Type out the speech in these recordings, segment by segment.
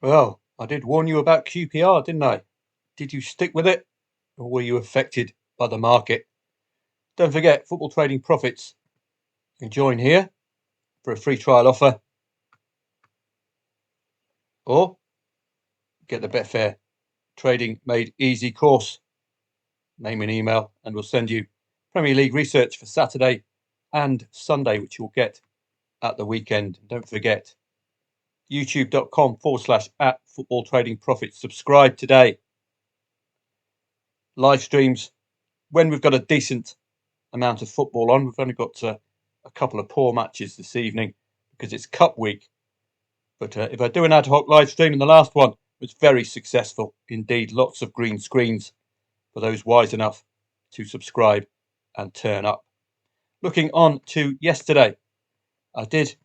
Well, I did warn you about QPR, didn't I? Did you stick with it, or were you affected by the market? Don't forget, Football Trading Profits. You can join here for a free trial offer, or get the Betfair Trading Made Easy course. Name and email, and we'll send you Premier League research for Saturday and Sunday, which you'll get at the weekend. And don't forget, youtube.com/at Football Trading Profits. Subscribe today. Live streams when we've got a decent amount of football on. We've only got a couple of poor matches this evening because it's Cup week. But if I do an ad hoc live stream, and the last one was very successful indeed, lots of green screens for those wise enough to subscribe and turn up. Looking on to yesterday, I did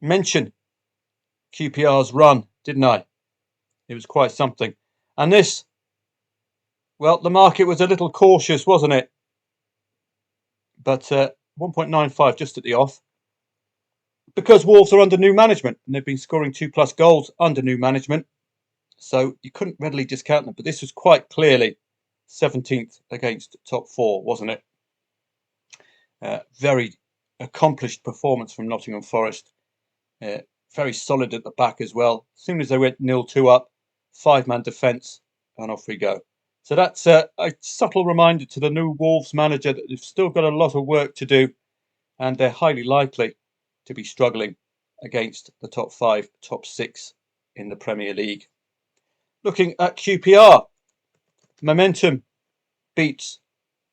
mention QPR's run, didn't I? It was quite something. And this, well, the market was a little cautious, wasn't it? But 1.95 just at the off. Because Wolves are under new management and they've been scoring 2+ goals under new management. So you couldn't readily discount them. But this was quite clearly 17th against top four, wasn't it? Very accomplished performance from Nottingham Forest. Very solid at the back as well. As soon as they went 0-2 up, 5-man defence, and off we go. So that's a subtle reminder to the new Wolves manager that they've still got a lot of work to do, and they're highly likely to be struggling against the top 5, top 6 in the Premier League. Looking at QPR, momentum beats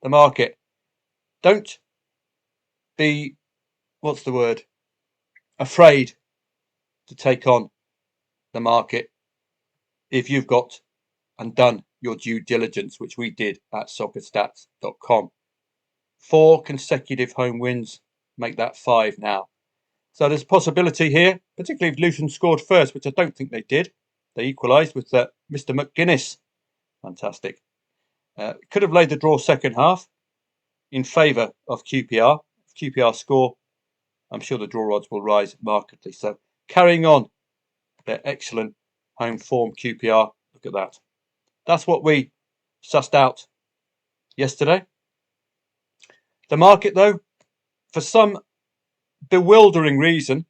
the market. Don't be, afraid to take on the market if you've got and done your due diligence, which we did at soccerstats.com. 4 consecutive home wins make that 5 now. So there's a possibility here, particularly if Luton scored first, which I don't think they did. They equalised with Mr. McGuinness. Fantastic. Could have laid the draw second half in favour of QPR. If QPR score, I'm sure the draw odds will rise markedly. So carrying on their excellent home form, QPR. Look at that. That's what we sussed out yesterday. The market, though, for some bewildering reason,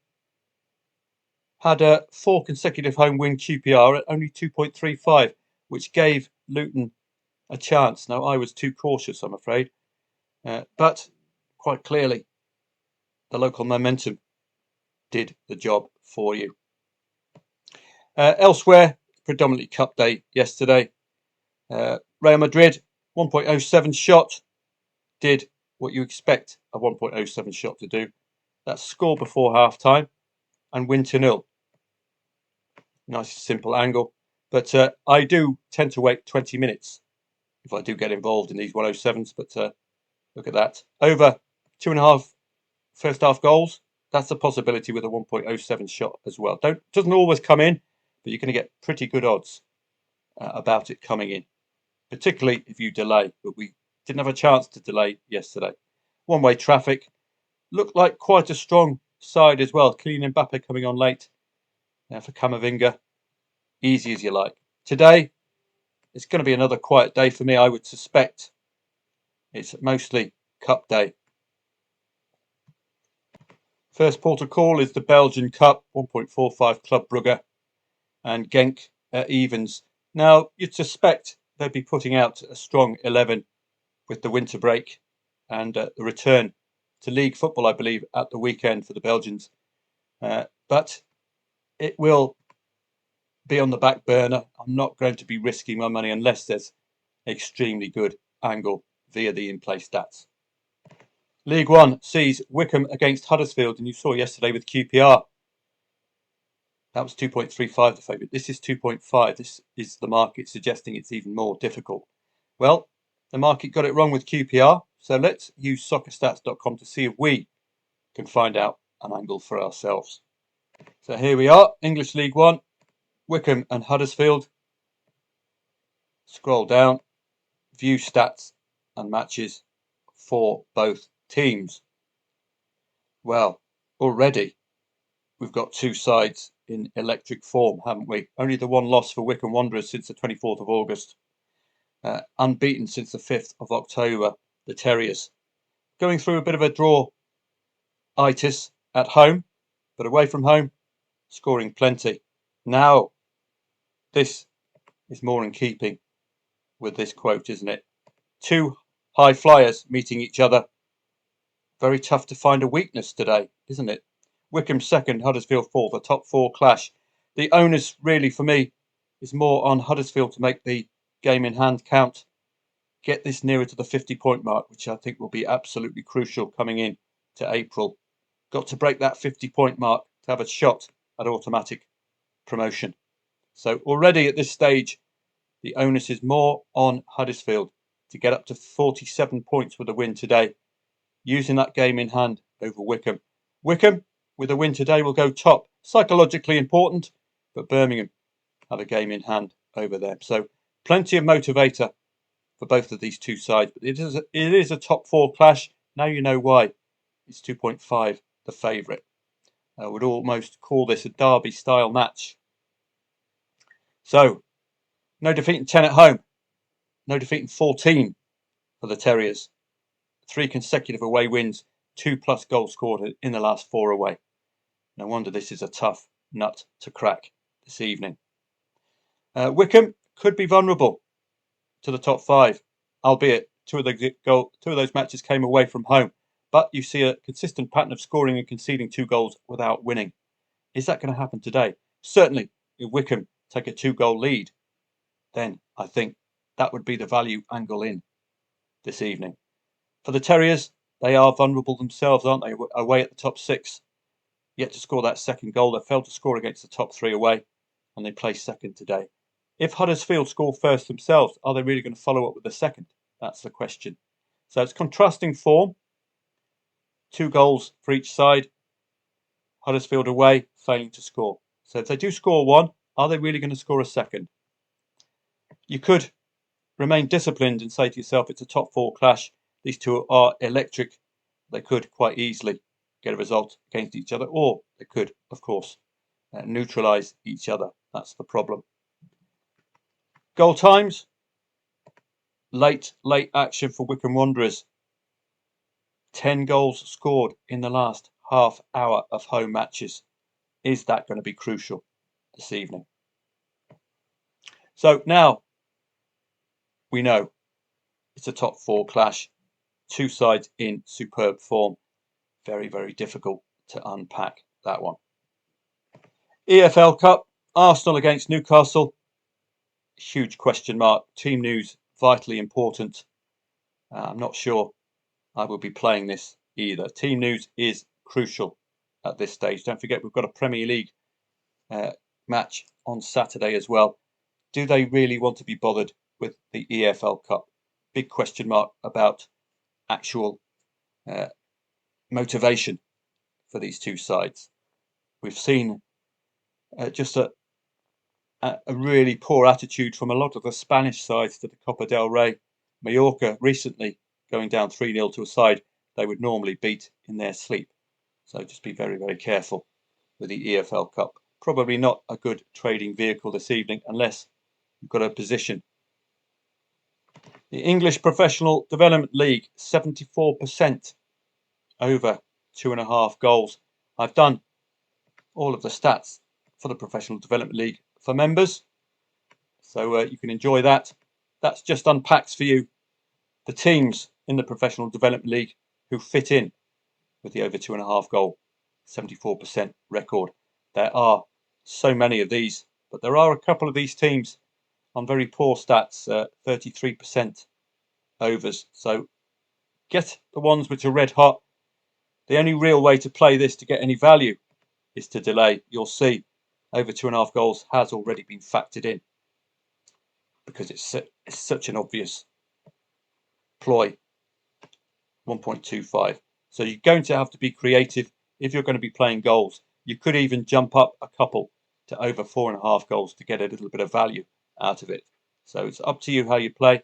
had a 4 consecutive home win QPR at only 2.35, which gave Luton a chance. Now, I was too cautious, I'm afraid. But quite clearly, the local momentum did the job for you. Elsewhere, predominantly Cup day yesterday. Real Madrid, 1.07 shot, did what you expect a 1.07 shot to do. That's score before half-time and win 2-0. Nice simple angle. But I do tend to wait 20 minutes if I do get involved in these 107s. But look at that. Over 2.5 first half goals. That's a possibility with a 1.07 shot as well. Doesn't always come in, but you're going to get pretty good odds about it coming in, particularly if you delay. But we didn't have a chance to delay yesterday. One-way traffic. Looked like quite a strong side as well. Kylian Mbappe coming on late for Camavinga. Easy as you like. Today, it's going to be another quiet day for me, I would suspect. It's mostly Cup day. First port of call is the Belgian Cup, 1.45 Club Brugge and Genk at evens. Now, you'd suspect they'd be putting out a strong 11 with the winter break and the return to league football, I believe, at the weekend for the Belgians. But it will be on the back burner. I'm not going to be risking my money unless there's extremely good angle via the in-play stats. League One sees Wickham against Huddersfield, and you saw yesterday with QPR. That was 2.35 the favourite. This is 2.5. This is the market suggesting it's even more difficult. Well, the market got it wrong with QPR, so let's use soccerstats.com to see if we can find out an angle for ourselves. So here we are, English League One, Wickham and Huddersfield. Scroll down, view stats and matches for both teams. Well, already we've got two sides in electric form, haven't we? Only the one loss for Wycombe Wanderers since the 24th of August. Unbeaten since the 5th of October, the Terriers. Going through a bit of a draw-itis at home, but away from home, scoring plenty. Now, this is more in keeping with this quote, isn't it? Two high flyers meeting each other. Very tough to find a weakness today, isn't it? Wycombe second, Huddersfield fourth, a top four clash. The onus really for me is more on Huddersfield to make the game in hand count. Get this nearer to the 50-point mark, which I think will be absolutely crucial coming in to April. Got to break that 50-point mark to have a shot at automatic promotion. So already at this stage, the onus is more on Huddersfield to get up to 47 points with a win today, using that game in hand over Wycombe. Wycombe, with a win today, will go top. Psychologically important, but Birmingham have a game in hand over them. So plenty of motivator for both of these two sides. But it is a top four clash. Now you know why. It's 2.5 the favourite. I would almost call this a derby-style match. So, no defeat in 10 at home. No defeat in 14 for the Terriers. 3 consecutive away wins, 2+ goals scored in the last 4 away. No wonder this is a tough nut to crack this evening. Wycombe could be vulnerable to the top 5, albeit two of those matches came away from home. But you see a consistent pattern of scoring and conceding 2 goals without winning. Is that going to happen today? Certainly, if Wycombe take a 2-goal lead, then I think that would be the value angle in this evening. For the Terriers, they are vulnerable themselves, aren't they? Away at the top 6, yet to score that second goal. They failed to score against the top 3 away, and they play second today. If Huddersfield score first themselves, are they really going to follow up with the second? That's the question. So it's contrasting form. 2 goals for each side. Huddersfield away, failing to score. So if they do score one, are they really going to score a second? You could remain disciplined and say to yourself, it's a top 4 clash. These two are electric. They could quite easily get a result against each other, or they could, of course, neutralise each other. That's the problem. Goal times. Late action for Wycombe Wanderers. 10 goals scored in the last half hour of home matches. Is that going to be crucial this evening? So now we know it's a top 4 clash. 2 sides in superb form. Very, very difficult to unpack that one. EFL Cup, Arsenal against Newcastle. Huge question mark. Team news, vitally important. I'm not sure I will be playing this either. Team news is crucial at this stage. Don't forget, we've got a Premier League match on Saturday as well. Do they really want to be bothered with the EFL Cup? Big question mark about actual motivation for these two sides. We've seen just a really poor attitude from a lot of the Spanish sides to the Copa del Rey. Mallorca recently going down 3-0 to a side they would normally beat in their sleep. So just be very, very careful with the EFL Cup. Probably not a good trading vehicle this evening unless you've got a position. The English Professional Development League, 74% over 2.5 goals. I've done all of the stats for the Professional Development League for members, so you can enjoy that. That's just unpacks for you the teams in the Professional Development League who fit in with the over 2.5 goal, 74% record. There are so many of these, but there are a couple of these teams on very poor stats, 33% overs. So get the ones which are red hot. The only real way to play this to get any value is to delay. You'll see over 2.5 goals has already been factored in because it's such an obvious ploy. 1.25. So you're going to have to be creative if you're going to be playing goals. You could even jump up a couple to over 4.5 goals to get a little bit of value out of it. So it's up to you how you play.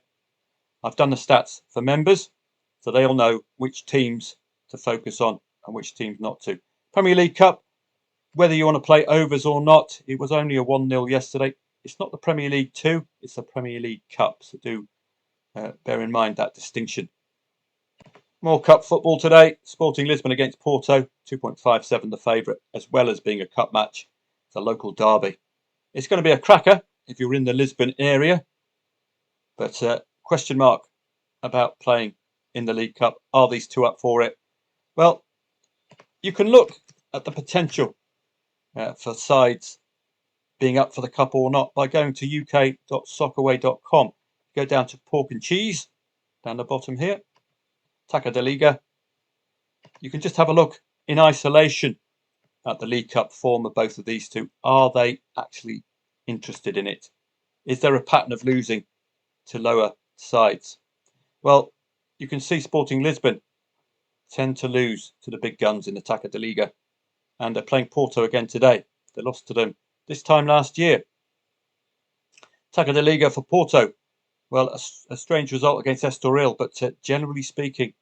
I've done the stats for members, so they'll know which teams to focus on and which teams not to. Premier League Cup, Whether you want to play overs or not, it was only a 1-0 yesterday. It's not the Premier League 2, it's the Premier League Cup. So do bear in mind that distinction. More cup football today. Sporting Lisbon against Porto, 2.57 the favourite, as well as being a cup match. It's a local derby. It's going to be a cracker if you're in the Lisbon area. But question mark about playing in the League Cup. Are these two up for it? Well, you can look at the potential for sides being up for the cup or not by going to uk.soccerway.com. Go down to pork and cheese down the bottom here. Taca de Liga. You can just have a look in isolation at the League Cup form of both of these two. Are they actually interested in it? Is there a pattern of losing to lower sides? Well, you can see Sporting Lisbon tend to lose to the big guns in the Taca de Liga, and they're playing Porto again today. They lost to them this time last year. Taca de Liga for Porto. Well, a strange result against Estoril, but generally speaking,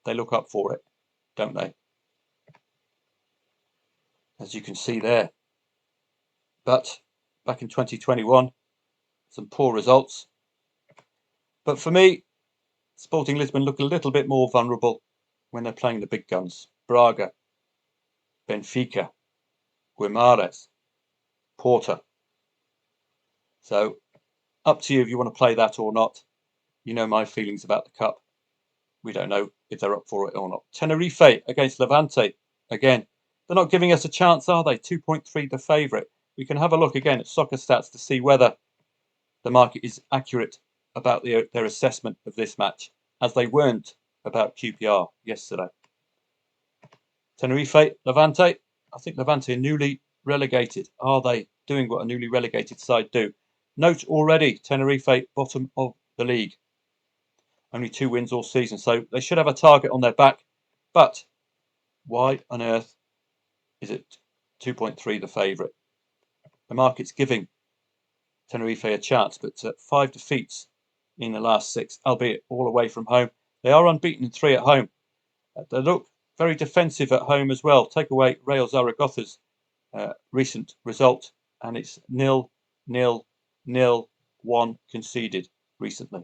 they look up for it, don't they? As you can see there. But back in 2021, some poor results. But for me, Sporting Lisbon look a little bit more vulnerable when they're playing the big guns. Braga, Benfica, Guimarães, Porto. So up to you if you want to play that or not. You know my feelings about the cup. We don't know if they're up for it or not. Tenerife against Levante. Again, they're not giving us a chance, are they? 2.3 the favourite. We can have a look again at Soccer Stats to see whether the market is accurate about their assessment of this match, as they weren't about QPR yesterday. Tenerife, Levante. I think Levante are newly relegated. Are they doing what a newly relegated side do? Note already, Tenerife, bottom of the league. Only 2 wins all season, so they should have a target on their back. But why on earth is it 2.3 the favourite? The market's giving Tenerife a chance, but 5 defeats in the last 6, albeit all away from home. They are unbeaten in 3 at home. They look very defensive at home as well. Take away Real Zaragoza's recent result, and it's 0-0-0-1 conceded recently.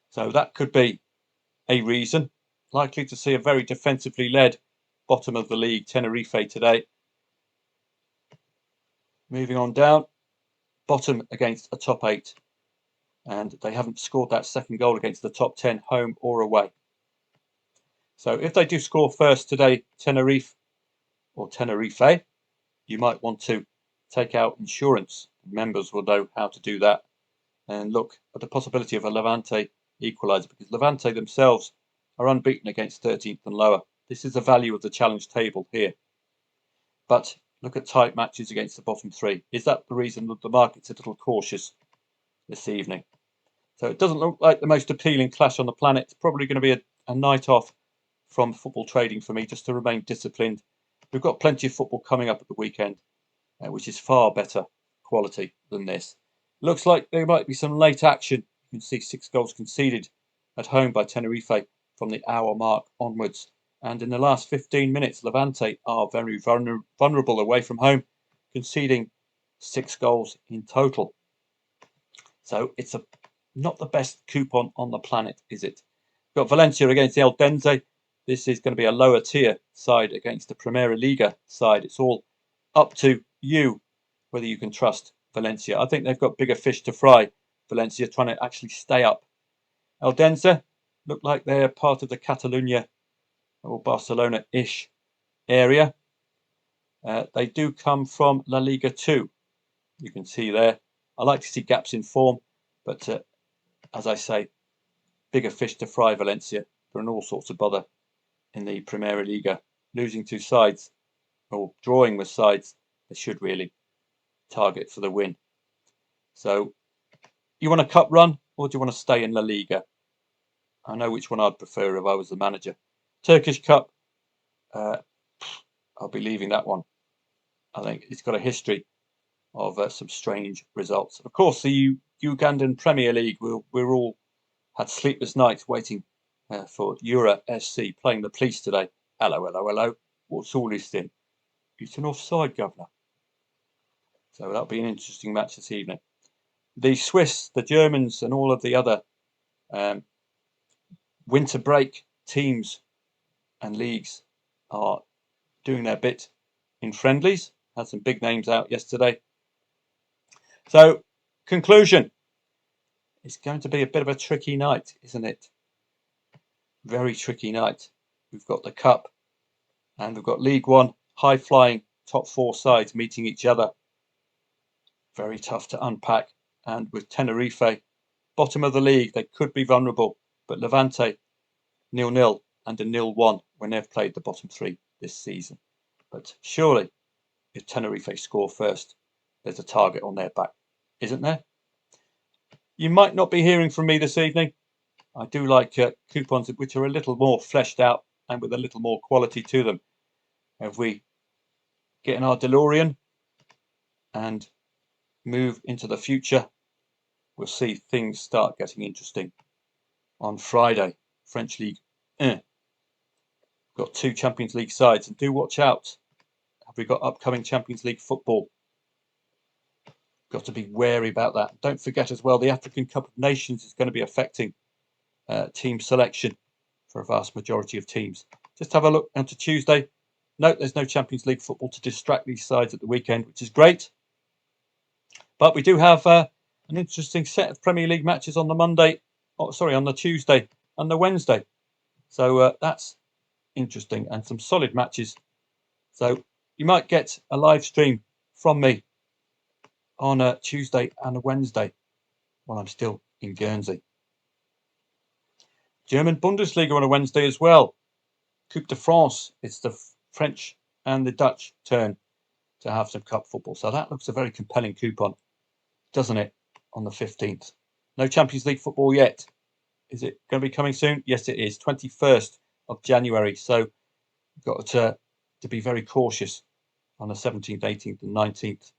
So that could be a reason. Likely to see a very defensively led bottom of the league Tenerife today. Moving on down, bottom against a top 8, and they haven't scored that second goal against the top 10 home or away. So if they do score first today, Tenerife, you might want to take out insurance. Members will know how to do that and look at the possibility of a Levante equaliser, because Levante themselves are unbeaten against 13th and lower. This is the value of the challenge table here. But look at tight matches against the bottom 3. Is that the reason that the market's a little cautious this evening? So it doesn't look like the most appealing clash on the planet. It's probably going to be a night off from football trading for me, just to remain disciplined. We've got plenty of football coming up at the weekend, which is far better quality than this. Looks like there might be some late action. You can see 6 goals conceded at home by Tenerife from the hour mark onwards. And in the last 15 minutes, Levante are very vulnerable away from home, conceding 6 goals in total. So it's not the best coupon on the planet, is it? We've got Valencia against the Eldense. This is going to be a lower tier side against the Primera Liga side. It's all up to you whether you can trust Valencia. I think they've got bigger fish to fry. Valencia trying to actually stay up. Eldense look like they're part of the Catalunya or Barcelona-ish area. They do come from La Liga 2. You can see there. I like to see gaps in form, but as I say, bigger fish to fry Valencia. They're in all sorts of bother in the Primera Liga. Losing 2 sides or drawing with sides they should really target for the win. So you want a cup run or do you want to stay in La Liga? I know which one I'd prefer if I was the manager. Turkish Cup, I'll be leaving that one. I think it's got a history of some strange results. Of course, the Ugandan Premier League, we're all had sleepless nights waiting for Ura SC playing the police today. Hello. What's all this then? It's an offside, governor. So that'll be an interesting match this evening. The Swiss, the Germans, and all of the other winter break teams and leagues are doing their bit in friendlies. Had some big names out yesterday. So, conclusion. It's going to be a bit of a tricky night, isn't it? Very tricky night. We've got the Cup and we've got League One, high-flying top four sides meeting each other. Very tough to unpack. And with Tenerife, bottom of the league, they could be vulnerable. But Levante, 0-0 and a 0-1 when they've played the bottom three this season. But surely, if Tenerife score first, there's a target on their back, isn't there? You might not be hearing from me this evening. I do like coupons which are a little more fleshed out and with a little more quality to them. If we get in our DeLorean and move into the future, we'll see things start getting interesting. On Friday, French League 1. Got 2 Champions League sides, and do watch out. Have we got upcoming Champions League football? Got to be wary about that. Don't forget as well, the African Cup of Nations is going to be affecting team selection for a vast majority of teams. Just have a look onto Tuesday. Note there's no Champions League football to distract these sides at the weekend, which is great. But we do have an interesting set of Premier League matches on the on the Tuesday and the Wednesday. So that's interesting and some solid matches. So you might get a live stream from me on a Tuesday and a Wednesday while I'm still in Guernsey. German Bundesliga on a Wednesday as well. Coupe de France. It's the French and the Dutch turn to have some cup football. So that looks a very compelling coupon, doesn't it, on the 15th? No Champions League football yet. Is it going to be coming soon? Yes, it is. 21st of January. So you've got to be very cautious on the 17th, 18th and 19th.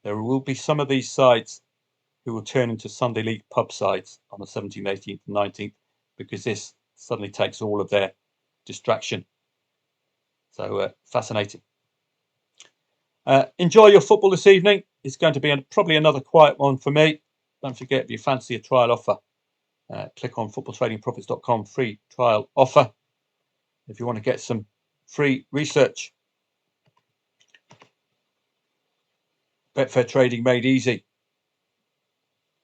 There will be some of these sides who will turn into Sunday League pub sides on the 17th, 18th and 19th because this suddenly takes all of their distraction. So fascinating. Enjoy your football this evening. It's going to be probably another quiet one for me. Don't forget, if you fancy a trial offer, click on footballtradingprofits.com free trial offer. If you want to get some free research. Betfair trading made easy.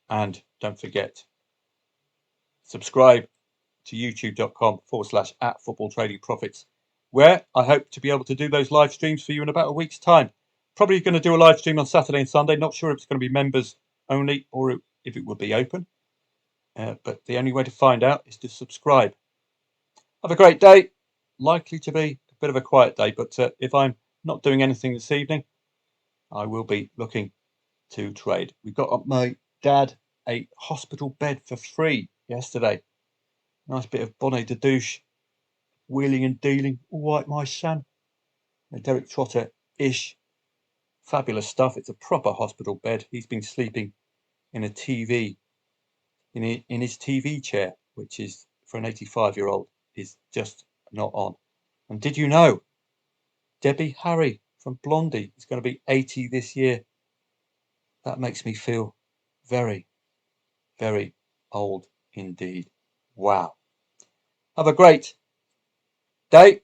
And don't forget, subscribe to youtube.com/@footballtradingprofits, where I hope to be able to do those live streams for you in about a week's time. Probably going to do a live stream on Saturday and Sunday. Not sure if it's going to be members only or if it will be open. But the only way to find out is to subscribe. Have a great day. Likely to be a bit of a quiet day, but if I'm not doing anything this evening, I will be looking to trade. We got my dad a hospital bed for free yesterday. Nice bit of bonnet de douche, wheeling and dealing. All right, my son. A Derek Trotter-ish. Fabulous stuff. It's a proper hospital bed. He's been sleeping in a TV, in his TV chair, which is, for an 85-year-old, is just not on. And did you know Debbie Harry from Blondie is going to be 80 this year? That makes me feel very, very old indeed. Wow. Have a great day.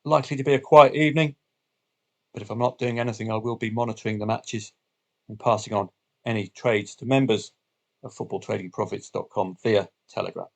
Likely to be a quiet evening, but if I'm not doing anything, I will be monitoring the matches and passing on any trades to members of footballtradingprofits.com via Telegram.